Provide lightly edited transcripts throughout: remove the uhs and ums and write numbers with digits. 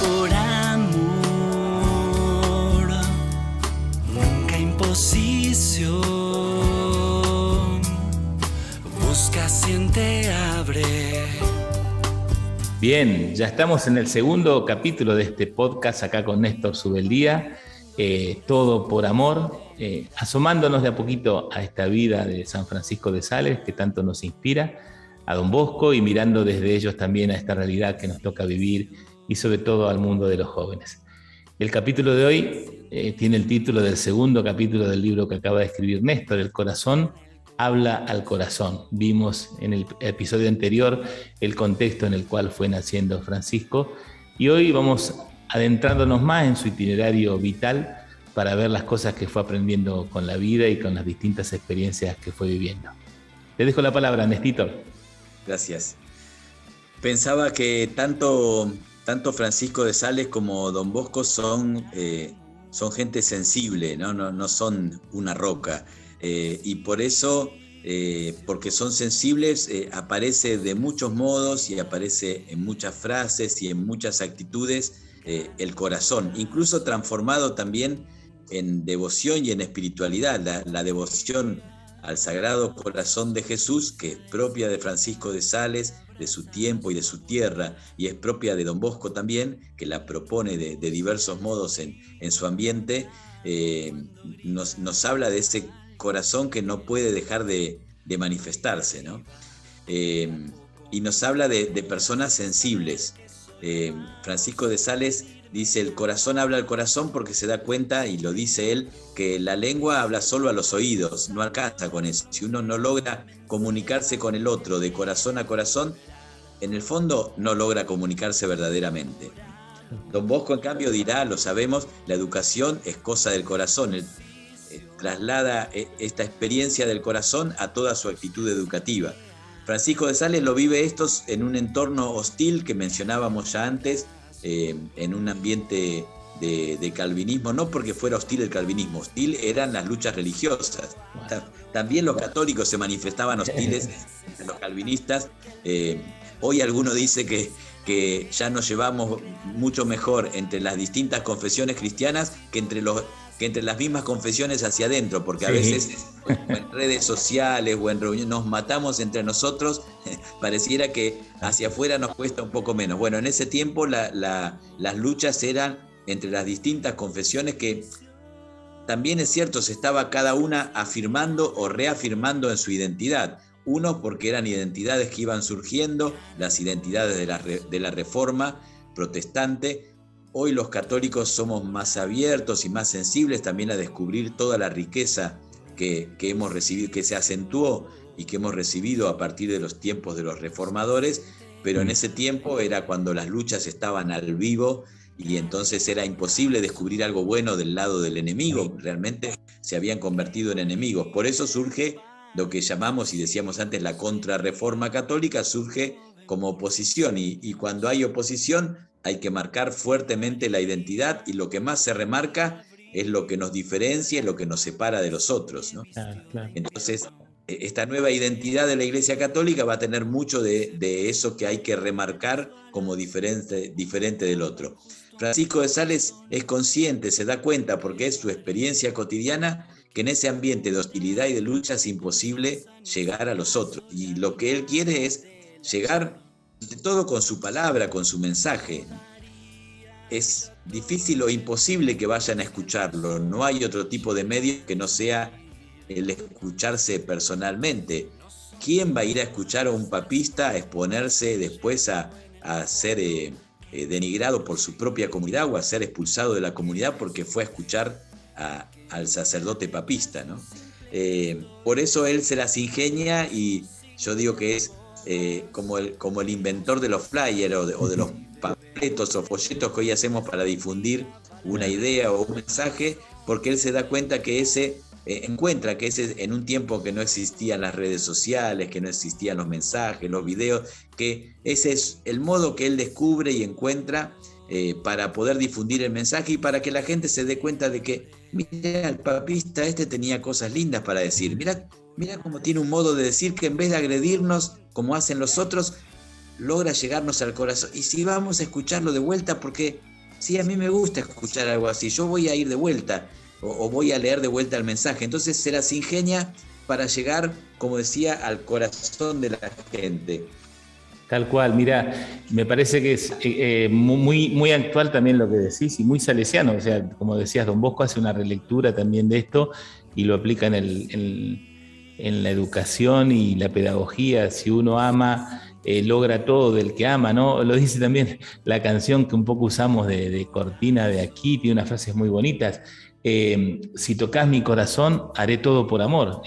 por amor, nunca imposición. Busca, siente, abre. Bien, ya estamos en el segundo capítulo de este podcast acá con Néstor Subeldía, todo por amor, asomándonos de a poquito a esta vida de San Francisco de Sales que tanto nos inspira, a Don Bosco, y mirando desde ellos también a esta realidad que nos toca vivir y sobre todo al mundo de los jóvenes. El capítulo de hoy tiene el título del segundo capítulo del libro que acaba de escribir Néstor, El corazón habla al corazón. Vimos en el episodio anterior el contexto en el cual fue naciendo Francisco y hoy vamos adentrándonos más en su itinerario vital para ver las cosas que fue aprendiendo con la vida y con las distintas experiencias que fue viviendo. Le dejo la palabra, Néstor. Gracias. Pensaba que tanto Francisco de Sales como Don Bosco son gente sensible, no son una roca. Y por eso, porque son sensibles, aparece de muchos modos y aparece en muchas frases y en muchas actitudes el corazón, incluso transformado también en devoción y en espiritualidad. La devoción al Sagrado Corazón de Jesús, que es propia de Francisco de Sales, de su tiempo y de su tierra, y es propia de Don Bosco también, que la propone de diversos modos en su ambiente, nos habla de ese corazón que no puede dejar de manifestarse, ¿no? Y nos habla de personas sensibles. Francisco de Sales dice: el corazón habla al corazón, porque se da cuenta, y lo dice él, que la lengua habla solo a los oídos, no alcanza con eso. Si uno no logra comunicarse con el otro de corazón a corazón, en el fondo no logra comunicarse verdaderamente. Don Bosco, en cambio, dirá, lo sabemos, la educación es cosa del corazón. Él traslada esta experiencia del corazón a toda su actitud educativa. Francisco de Sales lo vive estos en un entorno hostil que mencionábamos ya antes, en un ambiente de calvinismo, no porque fuera hostil el calvinismo, hostil eran las luchas religiosas. También los católicos se manifestaban hostiles entre los calvinistas. Hoy alguno dice que ya nos llevamos mucho mejor entre las distintas confesiones cristianas que entre las mismas confesiones hacia adentro, porque a veces en redes sociales o en reuniones nos matamos entre nosotros, pareciera que hacia afuera nos cuesta un poco menos. Bueno, en ese tiempo las luchas eran entre las distintas confesiones, que también es cierto, se estaba cada una afirmando o reafirmando en su identidad. Uno, porque eran identidades que iban surgiendo, las identidades de la Reforma protestante. Hoy los católicos somos más abiertos y más sensibles también a descubrir toda la riqueza que hemos recibido, que se acentuó y que hemos recibido a partir de los tiempos de los reformadores, pero en ese tiempo era cuando las luchas estaban al vivo y entonces era imposible descubrir algo bueno del lado del enemigo. Realmente se habían convertido en enemigos. Por eso surge lo que llamamos, y decíamos antes, la contrarreforma católica, surge como oposición, y cuando hay oposición hay que marcar fuertemente la identidad, y lo que más se remarca es lo que nos diferencia y lo que nos separa de los otros, ¿no? Claro. Entonces, esta nueva identidad de la Iglesia Católica va a tener mucho de eso que hay que remarcar como diferente del otro. Francisco de Sales es consciente, se da cuenta, porque es su experiencia cotidiana, que en ese ambiente de hostilidad y de lucha es imposible llegar a los otros. Y lo que él quiere es llegar de todo con su palabra, con su mensaje. Es difícil o imposible que vayan a escucharlo. No hay otro tipo de medio que no sea el escucharse personalmente. ¿Quién va a ir a escuchar a un papista a exponerse después a ser denigrado por su propia comunidad o a ser expulsado de la comunidad porque fue a escuchar al sacerdote papista, ¿no? Por eso él se las ingenia, y yo digo que es como el inventor de los flyers o de los panfletos o folletos que hoy hacemos para difundir una idea o un mensaje, porque él se da cuenta que encuentra que ese, en un tiempo que no existían las redes sociales, que no existían los mensajes, los videos, que ese es el modo que él descubre y encuentra para poder difundir el mensaje y para que la gente se dé cuenta de que, mira, el papista tenía cosas lindas para decir, mira cómo tiene un modo de decir que en vez de agredirnos como hacen los otros, logra llegarnos al corazón. Y si vamos a escucharlo de vuelta, porque sí, a mí me gusta escuchar algo así, yo voy a ir de vuelta o voy a leer de vuelta el mensaje. Entonces se las ingenia para llegar, como decía, al corazón de la gente. Tal cual, mira, me parece que es muy, muy actual también lo que decís y muy salesiano. O sea, como decías, Don Bosco hace una relectura también de esto y lo aplica en la educación y la pedagogía. Si uno ama, logra todo del que ama, ¿no? Lo dice también la canción que un poco usamos de cortina de aquí, tiene unas frases muy bonitas. Si tocas mi corazón, haré todo por amor.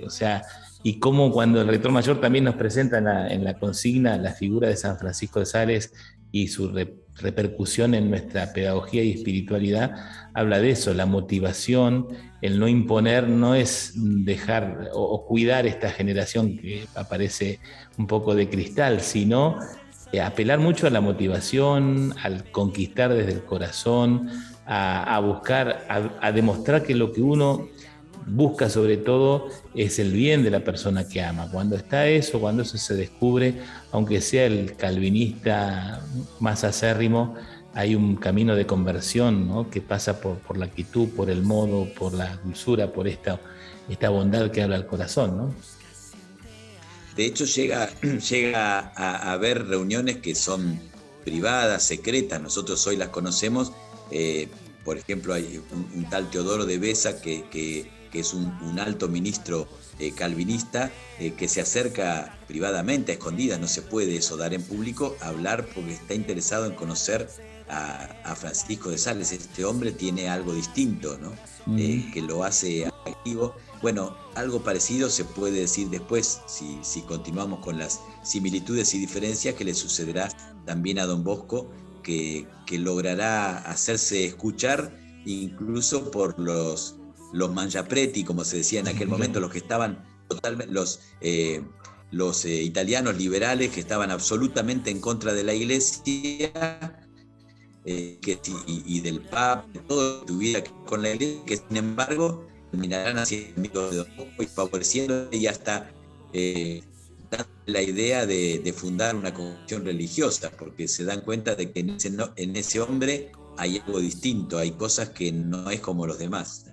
O sea, y cómo cuando el rector mayor también nos presenta en la consigna la figura de San Francisco de Sales y su repercusión en nuestra pedagogía y espiritualidad, habla de eso, la motivación, el no imponer, no es dejar o cuidar esta generación que aparece un poco de cristal, sino apelar mucho a la motivación, al conquistar desde el corazón, a buscar, a demostrar que lo que uno busca sobre todo es el bien de la persona que ama. Cuando está eso, cuando eso se descubre, aunque sea el calvinista más acérrimo, hay un camino de conversión, ¿no? Que pasa por la quietud, por el modo, por la dulzura, por esta bondad que habla el corazón, ¿no? De hecho, llega a haber reuniones que son privadas, secretas. Nosotros hoy las conocemos. Por ejemplo, hay un tal Teodoro de Beza que es un alto ministro calvinista que se acerca privadamente, a escondidas, no se puede eso dar en público, a hablar porque está interesado en conocer a Francisco de Sales. Este hombre tiene algo distinto, ¿no? Que lo hace activo. Bueno, algo parecido se puede decir después, si continuamos con las similitudes y diferencias, que le sucederá también a Don Bosco, que logrará hacerse escuchar incluso por los mangiapreti, como se decía en aquel momento, los que estaban totalmente, los italianos liberales que estaban absolutamente en contra de la Iglesia y del Papa, de todo lo que tuviera que ver con la Iglesia, que sin embargo terminarán haciendo amigos de Don Bosco y favoreciendo y hasta dando la idea de fundar una congregación religiosa, porque se dan cuenta de que en ese hombre hay algo distinto, hay cosas que no es como los demás.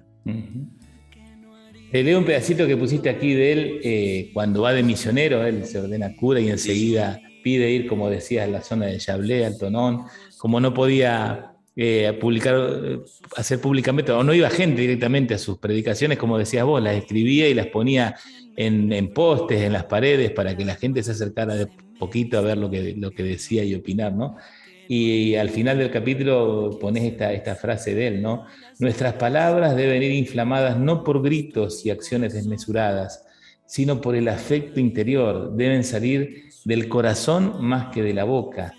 Te leo un pedacito que pusiste aquí de él cuando va de misionero. Él se ordena cura y enseguida pide ir, como decías, a la zona de Chablé, al Tonón. Como no podía hacer públicamente, o no iba gente directamente a sus predicaciones, como decías vos, las escribía y las ponía en postes, en las paredes, para que la gente se acercara de poquito a ver lo que decía y opinar, ¿no? Y al final del capítulo pones esta frase de él, ¿no? Nuestras palabras deben ir inflamadas no por gritos y acciones desmesuradas, sino por el afecto interior. Deben salir del corazón más que de la boca.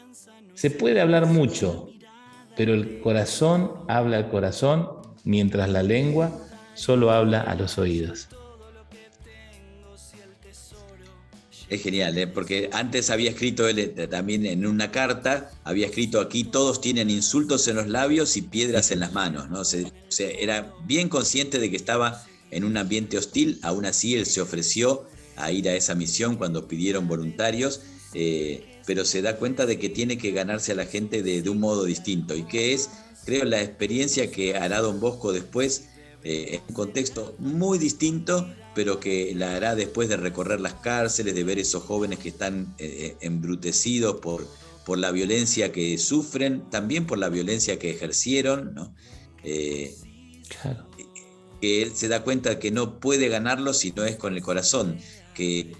Se puede hablar mucho, pero el corazón habla al corazón, mientras la lengua solo habla a los oídos. Es genial, porque antes había escrito él también en una carta, había escrito aquí: todos tienen insultos en los labios y piedras en las manos, ¿no? O sea, era bien consciente de que estaba en un ambiente hostil. Aún así él se ofreció a ir a esa misión cuando pidieron voluntarios, pero se da cuenta de que tiene que ganarse a la gente de un modo distinto, y que es, creo, la experiencia que hará Don Bosco después, en un contexto muy distinto, pero que la hará después de recorrer las cárceles, de ver esos jóvenes que están embrutecidos por la violencia que sufren, también por la violencia que ejercieron, ¿no? Claro. Que él se da cuenta que no puede ganarlo si no es con el corazón, que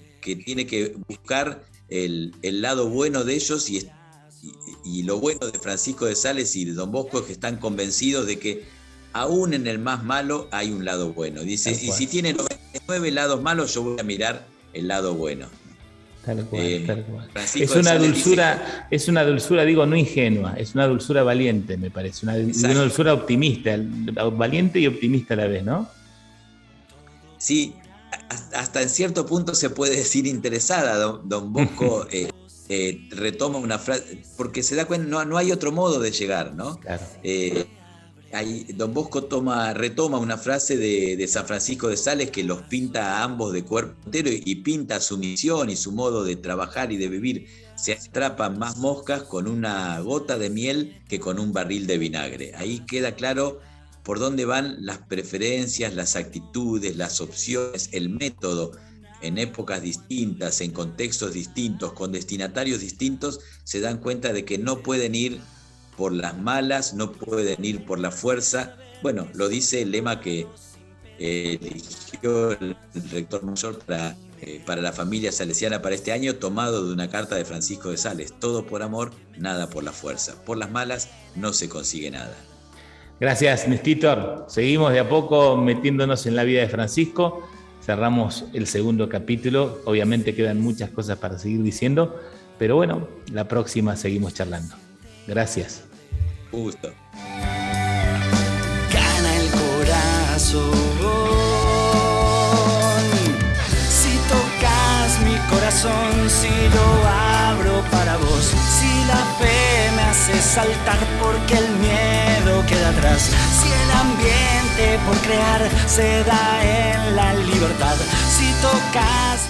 tiene que buscar el lado bueno de ellos, y lo bueno de Francisco de Sales y de Don Bosco es que están convencidos de que aún en el más malo hay un lado bueno. Dice, y si tiene 99 lados malos, yo voy a mirar el lado bueno. Tal cual, tal cual. Francisco Es una dulzura, digo, no ingenua, es una dulzura valiente, me parece, una dulzura optimista, valiente y optimista a la vez, ¿no? Sí, hasta en cierto punto se puede decir interesada. Don Bosco retoma una frase, porque se da cuenta, no hay otro modo de llegar, ¿no? Claro. ahí Don Bosco retoma una frase de San Francisco de Sales que los pinta a ambos de cuerpo entero y pinta su misión y su modo de trabajar y de vivir. Se atrapan más moscas con una gota de miel que con un barril de vinagre. Ahí queda claro por dónde van las preferencias, las actitudes, las opciones, el método. En épocas distintas, en contextos distintos, con destinatarios distintos, se dan cuenta de que no pueden ir por las malas, no pueden ir por la fuerza. Bueno, lo dice el lema que eligió el rector mayor para la familia salesiana para este año, tomado de una carta de Francisco de Sales: todo por amor, nada por la fuerza. Por las malas no se consigue nada. Gracias, Nestítor. Seguimos de a poco metiéndonos en la vida de Francisco. Cerramos el segundo capítulo. Obviamente quedan muchas cosas para seguir diciendo, pero bueno, la próxima seguimos charlando. Gracias. Gusto. Gana el corazón. Si tocas mi corazón, si lo abro para vos, si la fe me hace saltar porque el miedo queda atrás, si el ambiente por crear se da en la libertad, si tocas